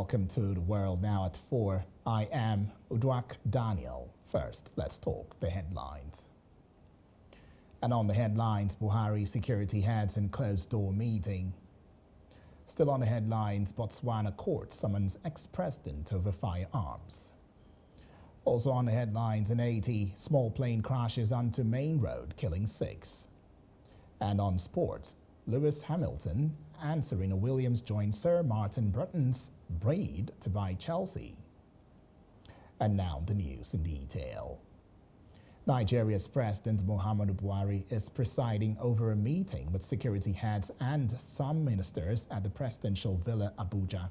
welcome to The World Now at 4. I am Udwak Daniel. First, let's talk the headlines. And on the headlines, Buhari security heads in closed-door meeting. Still on the headlines, Botswana court summons ex-president over firearms. Also on the headlines, in Haiti, small plane crashes onto main road, killing 6. And on sports, Lewis Hamilton and Serena Williams joined Sir Martin Britain's bid to buy Chelsea. And now the news in detail. Nigeria's President Muhammadu Buhari is presiding over a meeting with security heads and some ministers at the presidential villa Abuja.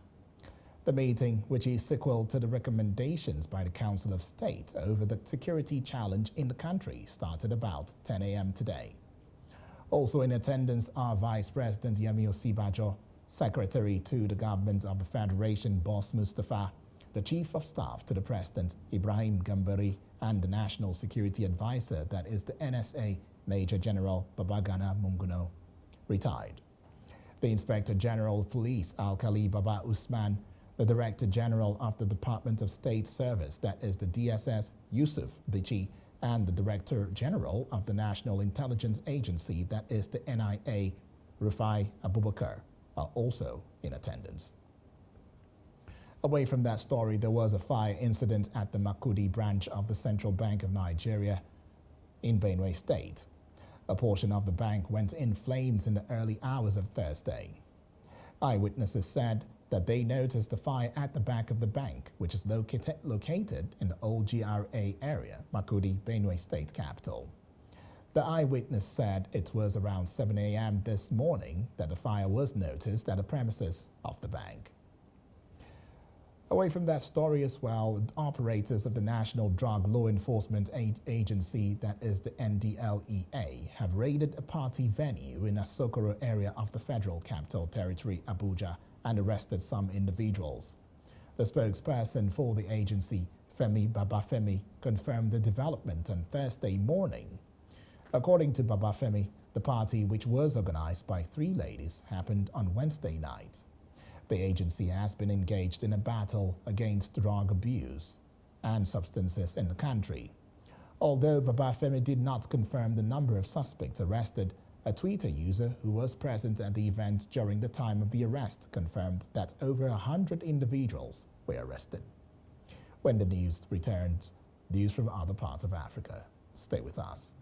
The meeting, which is sequel to the recommendations by the Council of State over the security challenge in the country, started about 10 a.m. today. Also in attendance are Vice President Yemi Osinbajo, Secretary to the Government of the Federation Boss Mustapha, the Chief of Staff to the President Ibrahim Gambari, and the National Security Advisor, that is the NSA, Major General Babagana Munguno, retired. The Inspector General of Police Alkali Baba Usman, the Director General of the Department of State Service, that is the DSS, Yusuf Bichi, and the Director General of the National Intelligence Agency, that is the NIA, Rufai Abubakar, are also in attendance. Away from that story, there was a fire incident at the Makudi branch of the Central Bank of Nigeria in Benue State. A portion of the bank went in flames in the early hours of Thursday. Eyewitnesses said that they noticed the fire at the back of the bank, which is located in the old GRA area, Makudi, Benue State capital. The eyewitness said it was around 7 a.m. this morning that the fire was noticed at the premises of the bank. Away from that story as well, operators of the National Drug Law Enforcement Agency, that is the NDLEA, have raided a party venue in Asokoro area of the Federal Capital Territory, Abuja, and arrested some individuals. The spokesperson for the agency, Femi Babafemi, confirmed the development on Thursday morning. According to Babafemi, the party, which was organized by 3 ladies, happened on Wednesday night. The agency has been engaged in a battle against drug abuse and substances in the country. Although Babafemi did not confirm the number of suspects arrested, a Twitter user who was present at the event during the time of the arrest confirmed that over 100 individuals were arrested. When the news returns, news from other parts of Africa. Stay with us.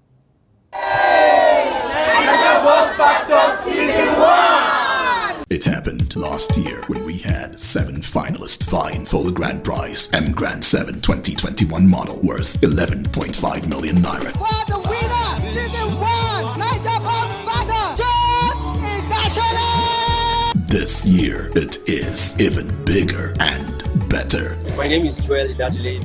It happened last year when we had 7 finalists vying for the grand prize, M Grand 7 2021 model worth 11.5 million naira. For the winner, season 1, Niger Boss Battle, John Igachole! This year, it is even bigger and better. My name is Joel Idadile,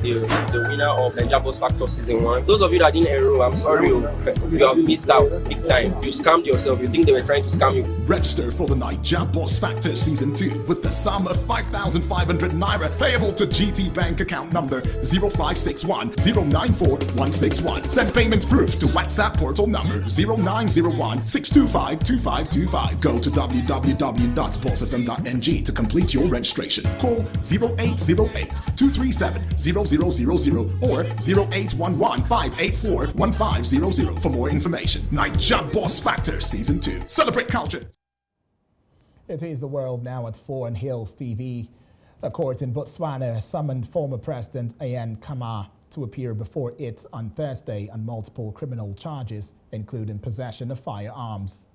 the winner of Niger Boss Factor Season 1. Those of you that didn't enroll, I'm sorry, you have missed out big time. You scammed yourself. You think they were trying to scam you. Register for the Niger Boss Factor Season 2 with the sum of 5,500 naira payable to GT Bank account number 0561 094 161. Send payment proof to WhatsApp portal number 0901 625 2525. Go to www.bossfm.ng to complete your registration. Call 0808 237 0000 or 0811 584 1500 for more information. Niger Boss Factor Season 2. Celebrate culture. It is The World Now at 4 on Hills TV. A court in Botswana has summoned former President Ian Khama to appear before it on Thursday on multiple criminal charges, including possession of firearms.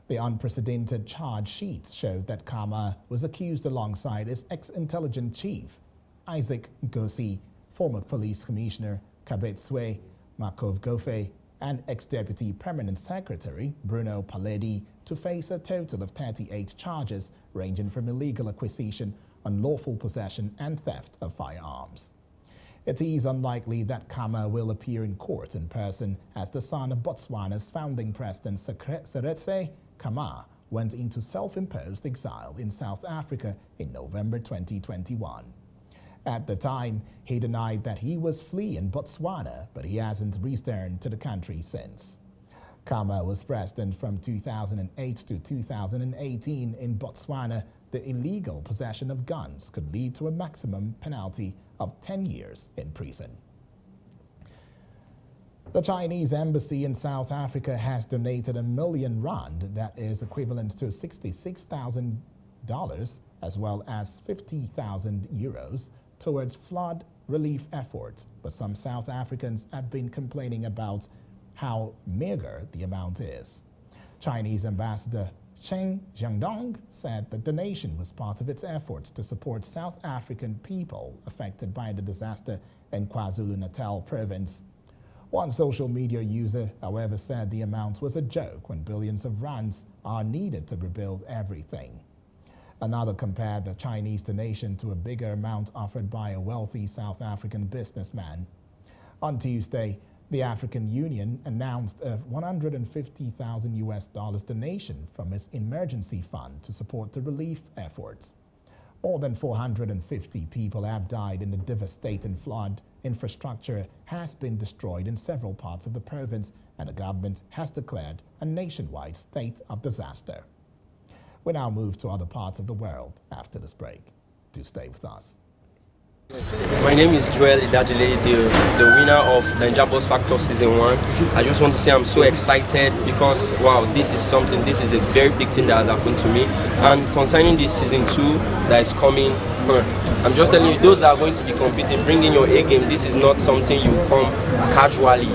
The unprecedented charge sheet showed that Khama was accused alongside his ex-intelligence chief, Isaac Gosi, former police commissioner Kabetswe Makov Gofe, and ex-deputy permanent secretary Bruno Paledi to face a total of 38 charges ranging from illegal acquisition, unlawful possession and theft of firearms. It is unlikely that Khama will appear in court in person, as the son of Botswana's founding president Seretse Khama went into self-imposed exile in South Africa in November 2021. At the time, he denied that he was fleeing Botswana, but he hasn't returned to the country since. Khama was president from 2008 to 2018 in Botswana, the illegal possession of guns could lead to a maximum penalty of 10 years in prison. The Chinese embassy in South Africa has donated R1 million, that is equivalent to $66,000, as well as 50,000 euros, towards flood relief efforts. But some South Africans have been complaining about how meager the amount is. Chinese Ambassador Chen Jiangdong said the donation was part of its efforts to support South African people affected by the disaster in KwaZulu-Natal province. One social media user, however, said the amount was a joke when billions of rands are needed to rebuild everything. Another compared the Chinese donation to a bigger amount offered by a wealthy South African businessman. On Tuesday, the African Union announced a $150,000 donation from its emergency fund to support the relief efforts. More than 450 people have died in the devastating flood. Infrastructure has been destroyed in several parts of the province, and the government has declared a nationwide state of disaster. We now move to other parts of the world after this break. Do stay with us. My name is Joel Idajile, the winner of Naija Boss Factor Season 1. I just want to say I'm so excited because, wow, this is a very big thing that has happened to me. And concerning this Season 2 that is coming, I'm just telling you, those that are going to be competing, bring in your A game. This is not something you come casually.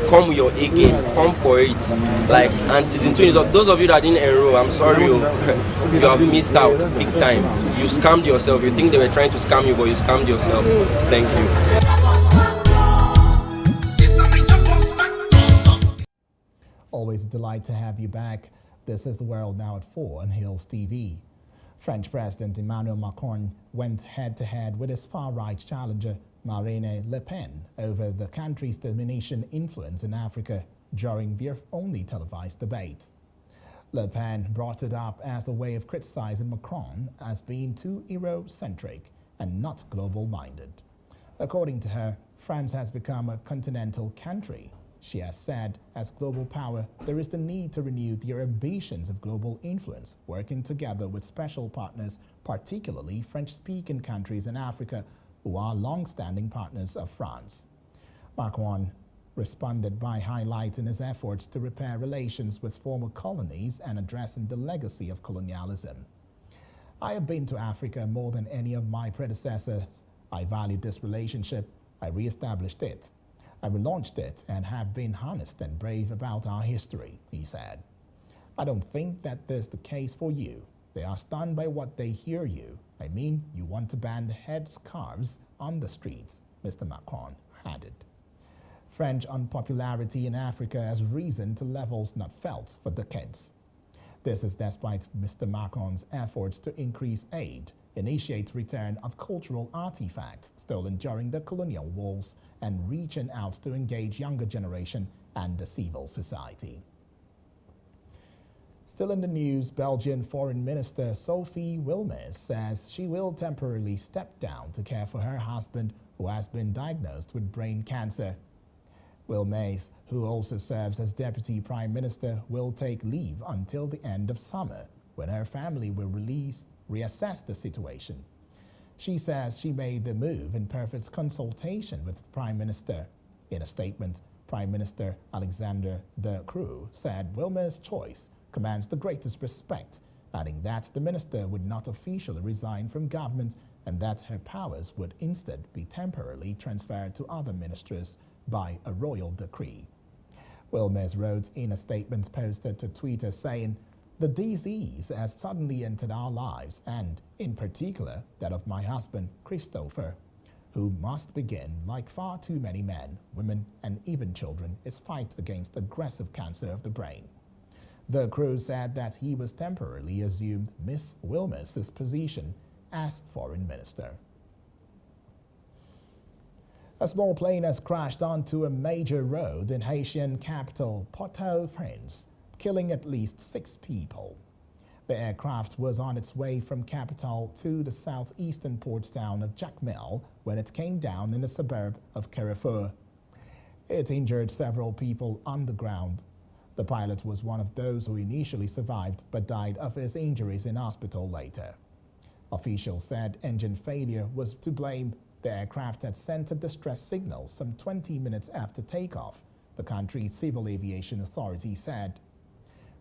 Come with your A game, come for it. And Season 2 is up. Those of you that didn't enroll, I'm sorry, you have missed out big time. You scammed yourself. You think they were trying to scam you, but you scammed yourself. Thank you. Always a delight to have you back. This is The World Now at 4 on Hills TV. French President Emmanuel Macron went head-to-head with his far-right challenger Marine Le Pen over the country's domination influence in Africa during their only televised debate. Le Pen brought it up as a way of criticizing Macron as being too Eurocentric and not global-minded. According to her, France has become a continental country. She has said, as global power, there is the need to renew their ambitions of global influence, working together with special partners, particularly French-speaking countries in Africa, who are long-standing partners of France. Macron responded by highlighting his efforts to repair relations with former colonies and addressing the legacy of colonialism. I have been to Africa more than any of my predecessors. I valued this relationship. I re-established it. I relaunched it and have been honest and brave about our history, he said. I don't think that there's the case for you. They are stunned by what they hear you. I mean, you want to ban headscarves on the streets, Mr. Macron added. French unpopularity in Africa has risen to levels not felt for decades. This is despite Mr. Macron's efforts to increase aid, initiate return of cultural artifacts stolen during the colonial wars, and reaching out to engage younger generation and the civil society. Still in the news, Belgian Foreign Minister Sophie Wilmès says she will temporarily step down to care for her husband, who has been diagnosed with brain cancer. Wilmès, who also serves as Deputy Prime Minister, will take leave until the end of summer, when her family will reassess the situation. She says she made the move in perfect consultation with the Prime Minister. In a statement, Prime Minister Alexander De Croo said Wilmès' choice commands the greatest respect, adding that the minister would not officially resign from government and that her powers would instead be temporarily transferred to other ministers by a royal decree. Wilmès wrote in a statement posted to Twitter saying, "The disease has suddenly entered our lives and, in particular, that of my husband, Christopher, who must begin, like far too many men, women, and even children, his fight against aggressive cancer of the brain." The crew said that he was temporarily assumed Miss Wilmès' position as foreign minister. A small plane has crashed onto a major road in Haitian capital Port-au-Prince, killing at least 6 people. The aircraft was on its way from capital to the southeastern port town of Jacmel when it came down in the suburb of Carrefour. It injured several people on the ground. The pilot was one of those who initially survived but died of his injuries in hospital later. Officials said engine failure was to blame. The aircraft had sent a distress signal some 20 minutes after takeoff, the country's civil aviation authority said.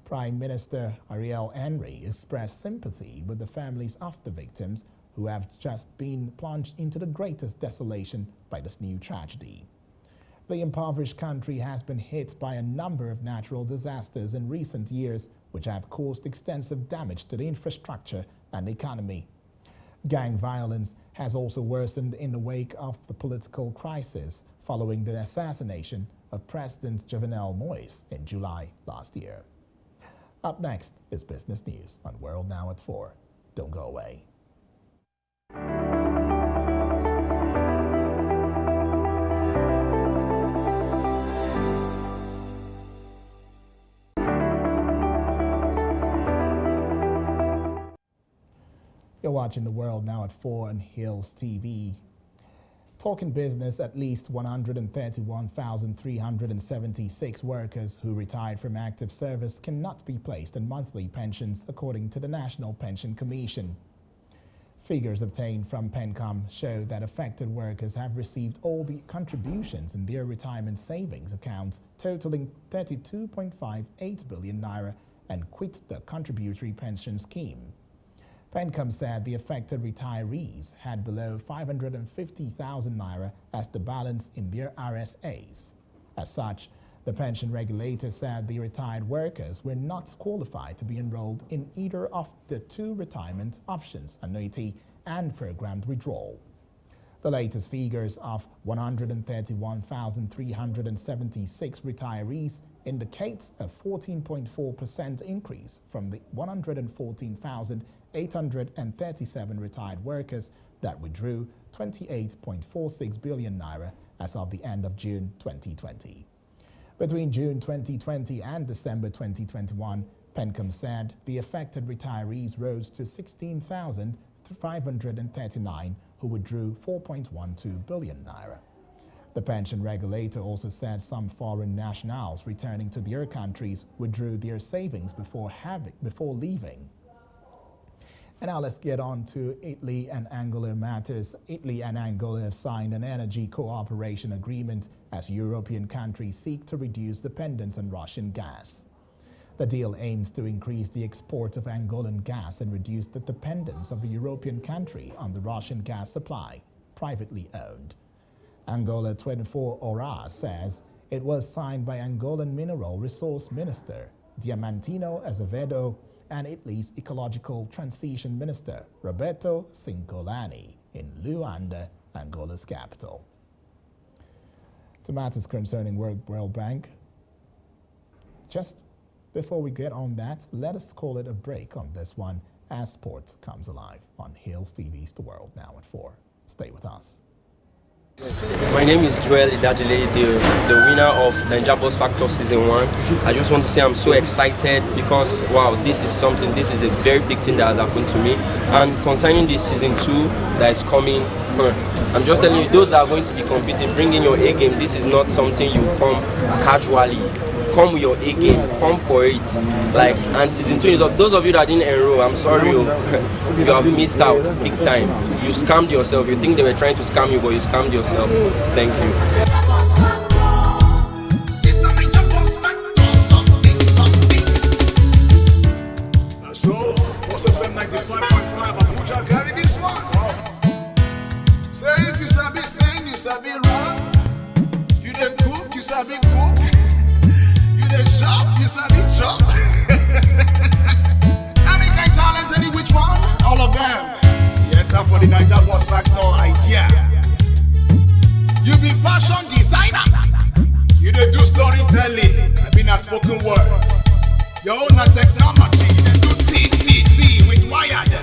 Prime Minister Ariel Henry expressed sympathy with the families of the victims who have just been plunged into the greatest desolation by this new tragedy. The impoverished country has been hit by a number of natural disasters in recent years, which have caused extensive damage to the infrastructure and economy. Gang violence has also worsened in the wake of the political crisis following the assassination of President Jovenel Moïse in July last year. Up next is Business News on World Now at 4. Don't go away. You're watching The World Now at 4 on Hills TV. Talking business, at least 131,376 workers who retired from active service cannot be placed in monthly pensions, according to the National Pension Commission. Figures obtained from PENCOM show that affected workers have received all the contributions in their retirement savings accounts, totaling 32.58 billion naira, and quit the contributory pension scheme. PENCOM said the affected retirees had below 550,000 naira as the balance in their RSAs. As such, the pension regulator said the retired workers were not qualified to be enrolled in either of the two retirement options, annuity and programmed withdrawal. The latest figures of 131,376 retirees indicates a 14.4% increase from the 114,837 retired workers that withdrew 28.46 billion naira as of the end of June 2020. Between June 2020 and December 2021, PENCOM said the affected retirees rose to 16,539 who withdrew 4.12 billion naira. The pension regulator also said some foreign nationals returning to their countries withdrew their savings before leaving. And now let's get on to Italy and Angola matters. Italy and Angola have signed an energy cooperation agreement as European countries seek to reduce dependence on Russian gas. The deal aims to increase the export of Angolan gas and reduce the dependence of the European country on the Russian gas supply, privately owned. Angola 24 Horas says it was signed by Angolan Mineral Resource Minister Diamantino Azevedo and Italy's Ecological Transition Minister Roberto Cincolani in Luanda, Angola's capital. To matters concerning World Bank, just before we get on that, let us call it a break on this one as sports comes alive on Hills TV's The World Now at 4. Stay with us. My name is Joel Idajile, the winner of Naija Boss Factor Season 1. I just want to say I'm so excited because, wow, this is a very big thing that has happened to me. And concerning this Season 2 that is coming, I'm just telling you, those that are going to be competing, bring in your A game. This is not something you come casually. Come with your A game, come for it. And Season 2 is up. Those of you that didn't enroll, I'm sorry, you have missed out big time. You scammed yourself. You think they were trying to scam you, but you scammed yourself. Thank you. So, Boss FM 95.5 Abuja carry this one. Say if you sabi sing, you sabi rap. You dey cook, you sabi cook. You dey shop, you sabi chop. Any kind talent, any which one, all of them. Enter for the Naija Boss Factor idea. You be fashion designer. You dey do storytelling. I been a spoken words. Your own na technology. You dey do TTT with wired.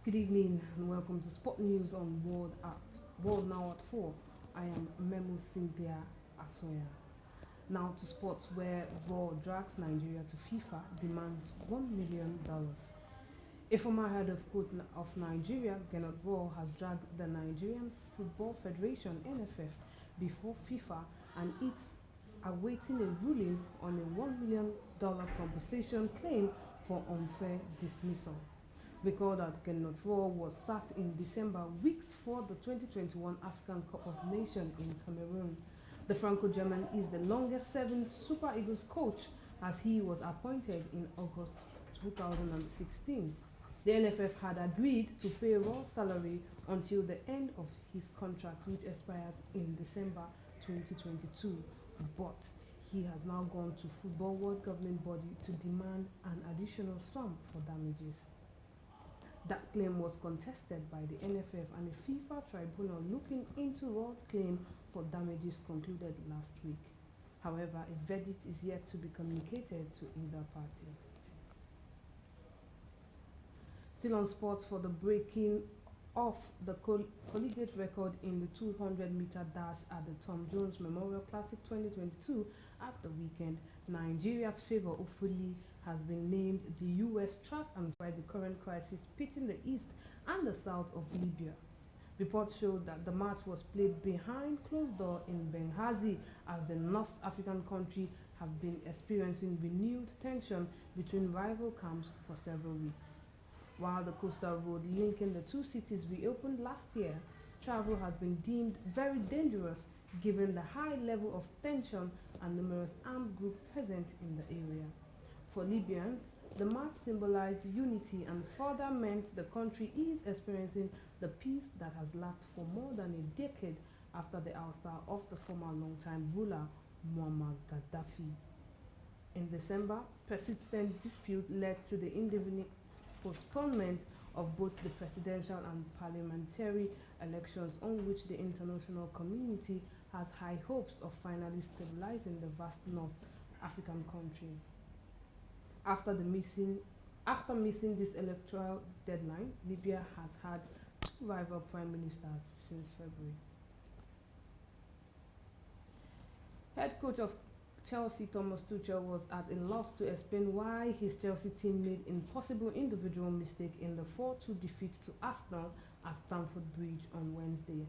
Good evening and welcome to Sport News on World Now at 4. I am Memo Cynthia Asoya. Now to sports, where Raw drags Nigeria to FIFA, demands $1 million. A former head of coach of Nigeria, Gernot Raw, has dragged the Nigerian Football Federation (NFF) before FIFA, and it's awaiting a ruling on a $1 million compensation claim for unfair dismissal. Recall that Gernot Raw was sacked in December, weeks for the 2021 African Cup of Nations in Cameroon. The Franco-German is the longest-serving Super Eagles coach, as he was appointed in August 2016. The NFF had agreed to pay Raw's salary until the end of his contract, which expires in December 2022. But he has now gone to Football World Governing Body to demand an additional sum for damages. That claim was contested by the NFF, and a FIFA tribunal looking into Raw's claim for damages concluded last week. However, a verdict is yet to be communicated to either party. Still on sports, for the breaking of the collegiate record in the 200-meter dash at the Tom Jones Memorial Classic 2022 at the weekend, Nigeria's Favour Ofuli has been named the U.S. track and fight the current crisis pitting the east and the south of Libya. Reports showed that the match was played behind closed doors in Benghazi, as the North African country have been experiencing renewed tension between rival camps for several weeks. While the coastal road linking the two cities reopened last year, travel has been deemed very dangerous given the high level of tension and numerous armed groups present in the area. For Libyans, the march symbolized unity and further meant the country is experiencing the peace that has lacked for more than a decade after the ouster of the former longtime ruler Muammar Gaddafi. In December, persistent dispute led to the indefinite postponement of both the presidential and parliamentary elections, on which the international community has high hopes of finally stabilizing the vast North African country. After missing this electoral deadline, Libya has had two rival prime ministers since February. Head coach of Chelsea, Thomas Tuchel, was at a loss to explain why his Chelsea team made impossible individual mistake in the 4-2 defeat to Arsenal at Stamford Bridge on Wednesday.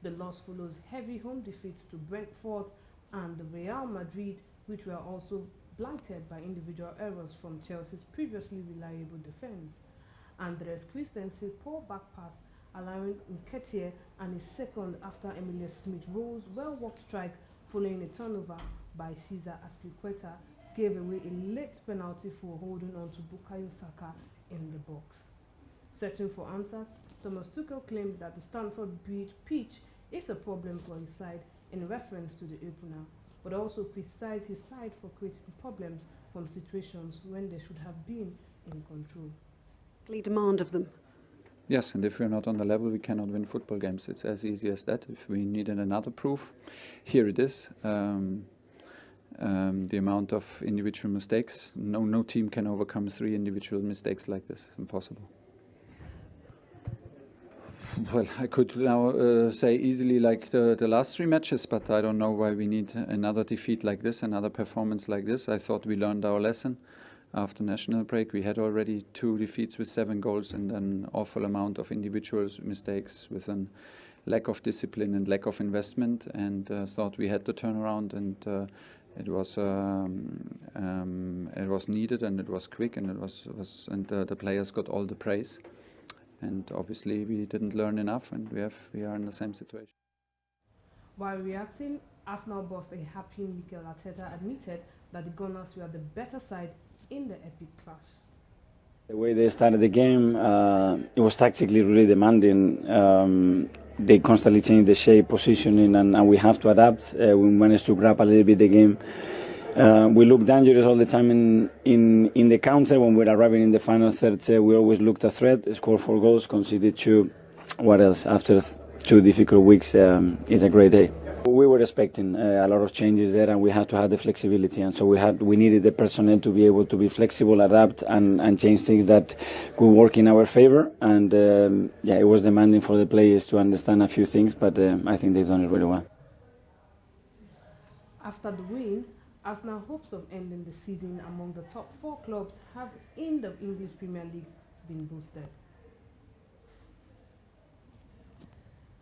The loss follows heavy home defeats to Brentford and the Real Madrid, which were also blighted by individual errors from Chelsea's previously reliable defense. Andres Christensen's poor back pass, allowing Nketiah and his second after Emile Smith-Rowe's well-worked strike following a turnover by Cesar Azpilicueta, gave away a late penalty for holding on to Bukayo Saka in the box. Searching for answers, Thomas Tuchel claimed that the Stamford Bridge pitch is a problem for his side in reference to the opener, but also criticized his side for creating problems from situations when they should have been in control. Demand of them. Yes, and if we're not on the level, we cannot win football games. It's as easy as that. If we needed another proof, here it is. The amount of individual mistakes, no team can overcome 3 individual mistakes like this. It's impossible. Well, I could now say easily like the last 3 matches, but I don't know why we need another defeat like this, another performance like this. I thought we learned our lesson. After national break, we had already 2 defeats with 7 goals and an awful amount of individual mistakes with a lack of discipline and lack of investment, and thought we had the turnaround, and it was needed, and it was quick, and the players got all the praise. And obviously we didn't learn enough, and we are in the same situation. While reacting, Arsenal boss a happy Mikel Arteta admitted that the Gunners were the better side in the epic clash. The way they started the game, it was tactically really demanding. They constantly changed the shape, positioning, and we have to adapt. We managed to grab a little bit the game. We look dangerous all the time in the counter. When we're arriving in the final third, we always looked a threat, scored 4 goals, conceded 2. What else? After 2 difficult weeks, it's a great day. We were expecting a lot of changes there, and we had to have the flexibility, and so we needed the personnel to be able to be flexible, adapt, and change things that could work in our favor. And it was demanding for the players to understand a few things, but I think they've done it really well. After the win, Arsenal hopes of ending the season among the top 4 clubs have in the English Premier League been boosted.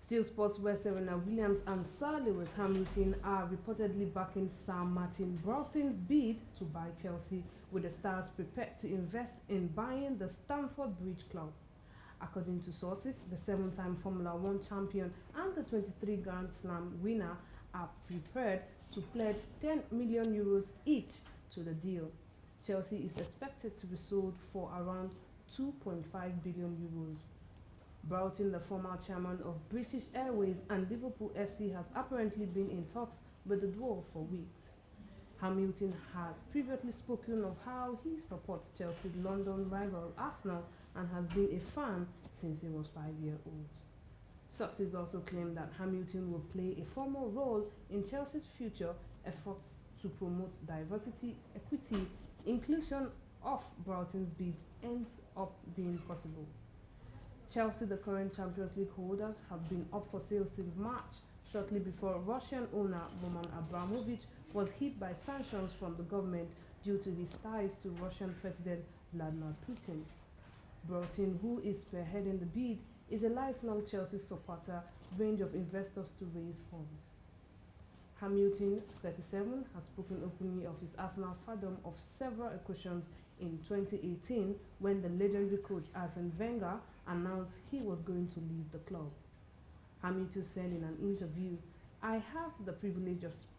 Still sports, where Serena Williams and Sir Lewis Hamilton are reportedly backing Sir Martin Browson's bid to buy Chelsea, with the stars prepared to invest in buying the Stamford Bridge club. According to sources, the 7-time Formula One champion and the 23 Grand Slam winner are prepared to pledge €10 million each to the deal. Chelsea is expected to be sold for around €2.5 billion. Broughton, the former chairman of British Airways and Liverpool FC, has apparently been in talks with the dwarf for weeks. Hamilton has previously spoken of how he supports Chelsea's London rival Arsenal and has been a fan since he was 5-year-old. Sources also claim that Hamilton will play a formal role in Chelsea's future efforts to promote diversity, equity, inclusion of Broughton's bid ends up being possible. Chelsea, the current Champions League holders, have been up for sale since March, shortly before Russian owner Roman Abramovich was hit by sanctions from the government due to his ties to Russian President Vladimir Putin. Broughton, who is spearheading the bid, is a lifelong Chelsea supporter, range of investors to raise funds. Hamilton, 37, has spoken openly of his Arsenal fandom of several occasions in 2018 when the legendary coach Arsene Wenger announced he was going to leave the club. Hamilton said in an interview, "I have the privilege of